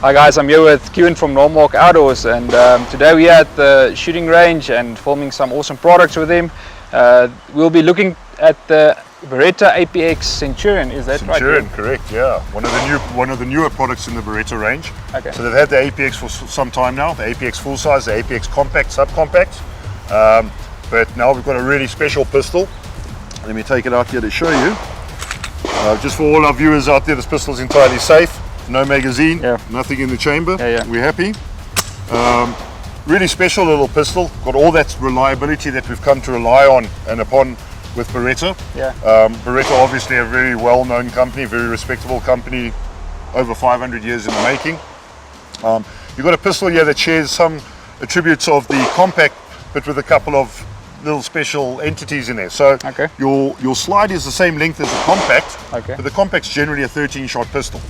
Hi guys, I'm here with Cuan from Normark Outdoors, and today we're at the shooting range and filming some awesome products with him. We'll be looking at the Beretta APX Centurion. Is that right? Centurion, correct, yeah. One of the newer products in the Beretta range. Okay. So they've had the APX for some time now, the APX full size, the APX compact, subcompact. But now we've got a really special pistol. Let me take it out here to show you. Just for all our viewers out there, this pistol is entirely safe. No magazine, nothing in the chamber. We're happy. Really special little pistol. Got all that reliability that we've come to rely on and upon with Beretta. Beretta, obviously a very well-known company, very respectable company, over 500 years in the making. You've got a pistol here that shares some attributes of the compact, but with a couple of little special entities in there. So your slide is the same length as the compact, but the compact's generally a 13-shot pistol.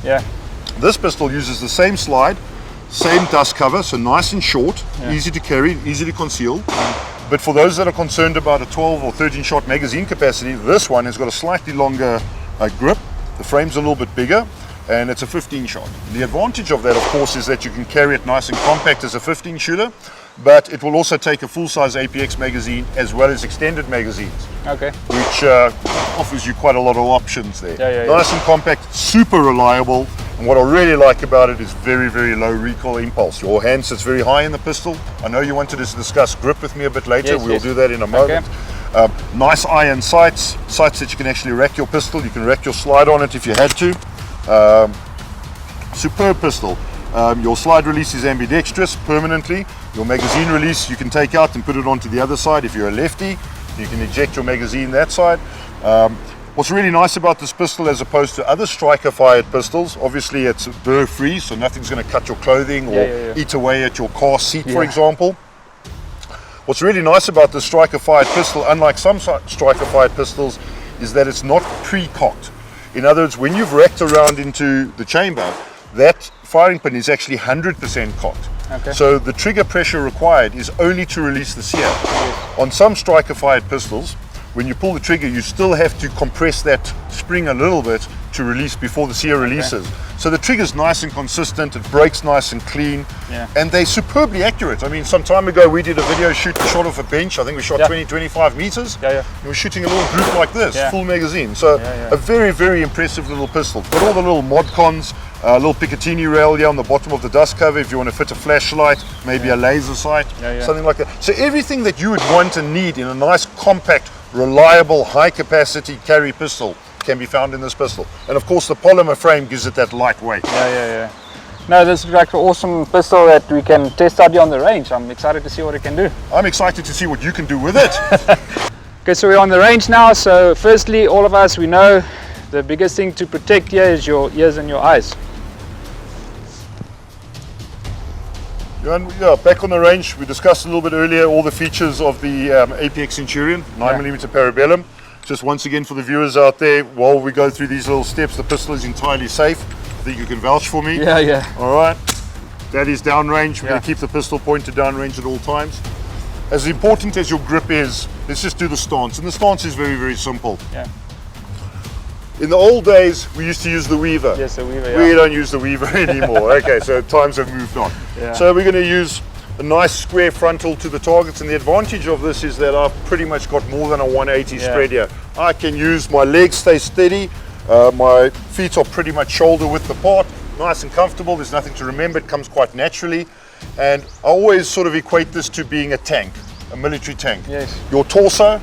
This pistol uses the same slide, same dust cover, so nice and short, easy to carry, easy to conceal. But for those that are concerned about a 12 or 13-shot magazine capacity, this one has got a slightly longer grip, the frame's a little bit bigger, and it's a 15-shot. The advantage of that, of course, is that you can carry it nice and compact as a 15-shooter, but it will also take a full-size APX magazine as well as extended magazines, which offers you quite a lot of options there. Nice and compact, super reliable, and what I really like about it is very, very low recoil impulse. Your hand sits very high in the pistol. I know you wanted to discuss grip with me a bit later. We'll do that in a moment. Nice iron sights that you can actually rack your pistol. You can rack your slide on it if you had to. Superb pistol. Your slide release is ambidextrous permanently. Your magazine release you can take out and put it onto the other side. If you're a lefty, you can eject your magazine that side. What's really nice about this pistol as opposed to other striker fired pistols, obviously it's burr free, so nothing's going to cut your clothing or eat away at your car seat, for example. What's really nice about the striker fired pistol, unlike some striker fired pistols, is that it's not pre-cocked. In other words, when you've racked around into the chamber, that firing pin is actually 100% cocked. So the trigger pressure required is only to release the sear. On some striker fired pistols, when you pull the trigger, you still have to compress that spring a little bit to release before the sear releases. So the trigger's nice and consistent, it breaks nice and clean, and they're superbly accurate. I mean, some time ago we did a video shoot shot off a bench. I think we shot 20-25 meters. And we're shooting a little group like this, full magazine. So a very, very impressive little pistol. Got all the little mod cons, a little Picatinny rail here on the bottom of the dust cover if you want to fit a flashlight, maybe a laser sight, something like that. So everything that you would want and need in a nice, compact, reliable, high capacity carry pistol can be found in this pistol. And of course the polymer frame gives it that lightweight. No, this is like an awesome pistol that we can test out here on the range. I'm excited to see what it can do. I'm excited to see what you can do with it. Okay, so we're on the range now. So firstly, all of us, we know the biggest thing to protect here is your ears and your eyes. Johan, back on the range, we discussed a little bit earlier all the features of the APX Centurion, 9mm Parabellum. Just once again for the viewers out there, while we go through these little steps, the pistol is entirely safe. I think you can vouch for me. All right. That is downrange. We're going to keep the pistol pointed downrange at all times. As important as your grip is, let's just do the stance. And the stance is very, very simple. In the old days, we used to use the weaver. The weaver, We don't use the weaver anymore. Okay, so times have moved on. So we're going to use a nice square frontal to the targets, and the advantage of this is that I've pretty much got more than a 180 spread here. I can use my legs stay steady, my feet are pretty much shoulder width apart, nice and comfortable. There's nothing to remember, it comes quite naturally. And I always sort of equate this to being a tank, a military tank. Your torso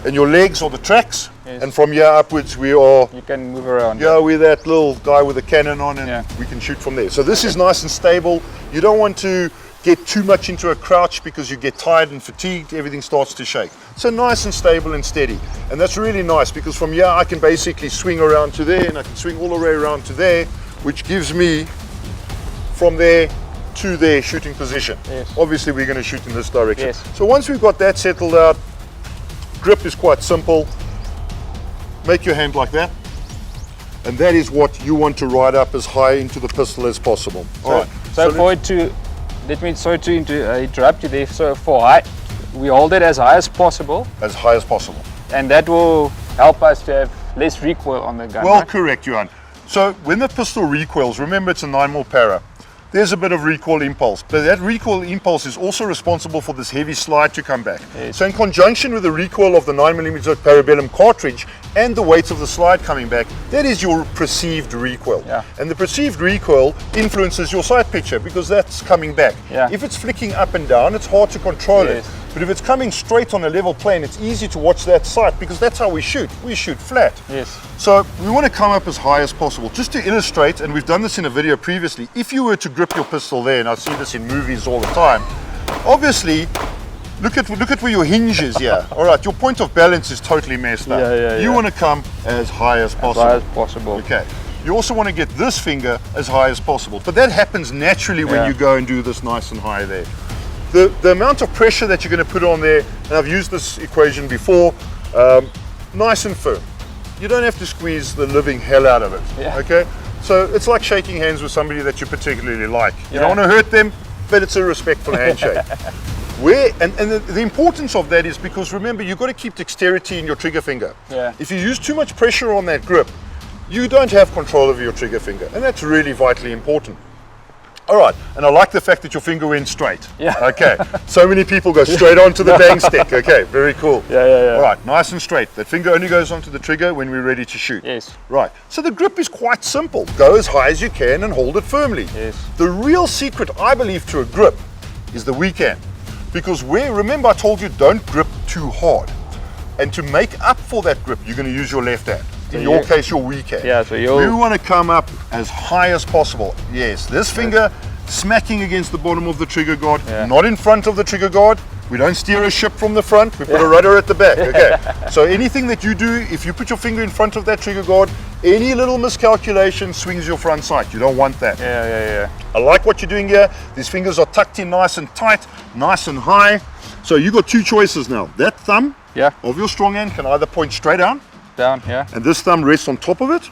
and your legs are the tracks, and from here upwards we are, you can move around. We're that little guy with a cannon on, and we can shoot from there. So this is nice and stable. You don't want to get too much into a crouch because you get tired and fatigued, everything starts to shake. So nice and stable and steady. And that's really nice because from here I can basically swing around to there, and I can swing all the way around to there, which gives me from there to their shooting position. Obviously we're going to shoot in this direction. So once we've got that settled out, grip is quite simple. Make your hand like that, and that is what you want to ride up as high into the pistol as possible. So for it to, sorry to interrupt you there, so for high, we hold it as high as possible. As high as possible. And that will help us to have less recoil on the gun. Well, correct, Johan. So when the pistol recoils, remember it's a 9mm para. there's a bit of recoil impulse, but that recoil impulse is also responsible for this heavy slide to come back. Yes. So in conjunction with the recoil of the 9mm Parabellum cartridge and the weight of the slide coming back, that is your perceived recoil. Yeah. And the perceived recoil influences your sight picture because that's coming back. Yeah. If it's flicking up and down, it's hard to control Yes. it. But if it's coming straight on a level plane, it's easy to watch that sight because that's how we shoot. We shoot flat. Yes. So we want to come up as high as possible. Just to illustrate, and we've done this in a video previously, if you were to grip your pistol there, and I see this in movies all the time, obviously, look at where your hinge is here. All right, your point of balance is totally messed up. You want to come as high as possible. As high as possible. Okay. You also want to get this finger as high as possible, but that happens naturally when you go and do this nice and high there. The amount of pressure that you're going to put on there, and I've used this equation before, nice and firm. You don't have to squeeze the living hell out of it, okay? So it's like shaking hands with somebody that you particularly like. You don't want to hurt them, but it's a respectful handshake. The importance of that is because remember, you've got to keep dexterity in your trigger finger. If you use too much pressure on that grip, you don't have control of your trigger finger, and that's really vitally important. All right, and I like the fact that your finger went straight. Okay, so many people go straight onto the bang stick. Okay, very cool. All right, nice and straight. That finger only goes onto the trigger when we're ready to shoot. Yes. Right, so the grip is quite simple. Go as high as you can and hold it firmly. Yes. The real secret, I believe, to a grip is the weak hand. Because remember I told you don't grip too hard. And to make up for that grip, you're going to use your left hand. In your case, your weak hand. We want to come up as high as possible. Yes, this finger smacking against the bottom of the trigger guard, not in front of the trigger guard. We don't steer a ship from the front, we put a rudder at the back. Okay, so anything that you do, if you put your finger in front of that trigger guard, any little miscalculation swings your front sight. You don't want that. I like what you're doing here. These fingers are tucked in nice and tight, nice and high. So you got two choices now. That thumb of your strong hand can either point straight down, and this thumb rests on top of it,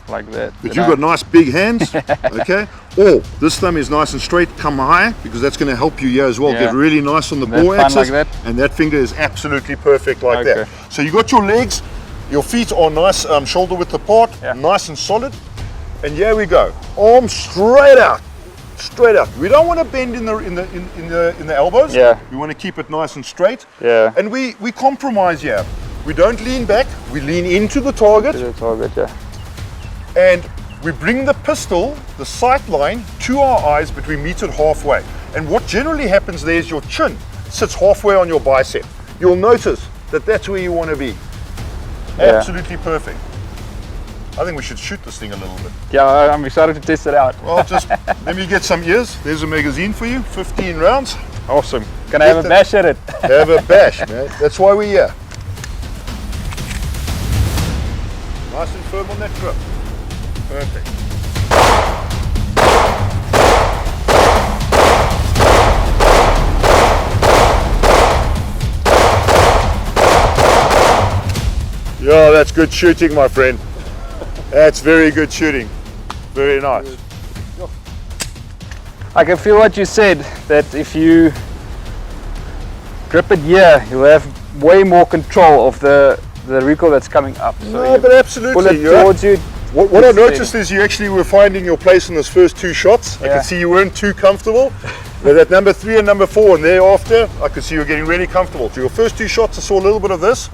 like that. But you've got nice big hands, okay? Or this thumb is nice and straight, come high, because that's going to help you here as well. Get really nice on the bore axis, like and that finger is absolutely perfect like that. So you got your legs, your feet are nice, shoulder width apart, nice and solid, and here we go. Arm straight out. Straight up. We don't want to bend in the elbows. We want to keep it nice and straight. And we compromise here. We don't lean back. We lean into the target. And we bring the pistol, the sight line, to our eyes, but we meet it halfway. And what generally happens there is your chin sits halfway on your bicep. You'll notice that that's where you want to be. Absolutely perfect. I think we should shoot this thing a little bit. I'm excited to test it out. Well, just let me get some ears. There's a magazine for you, 15 rounds. Awesome. Can I have a bash at it? Have a bash, man. That's why we're here. Nice and firm on that grip. Perfect. Yeah, that's good shooting, my friend. That's very good shooting. Very nice. I can feel what you said, that if you grip it here, you'll have way more control of the recoil that's coming up. So no, but absolutely. Pull it towards you. What I noticed is you actually were finding your place in those first two shots. I could see you weren't too comfortable. But at number 3 and number 4 and thereafter, I could see you were getting really comfortable. So your first two shots, I saw a little bit of this.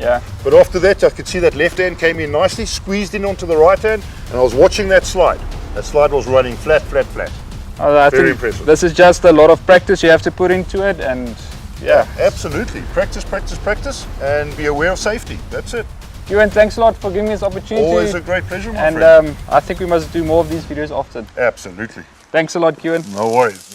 But after that, I could see that left hand came in nicely, squeezed in onto the right hand, and I was watching that slide. That slide was running flat, flat, flat. Very impressive. This is just a lot of practice you have to put into it, and absolutely. Practice, practice, practice, and be aware of safety. That's it. Cuan, thanks a lot for giving me this opportunity. Always a great pleasure, my friend. And I think we must do more of these videos often. Absolutely. Thanks a lot, Cuan. No worries.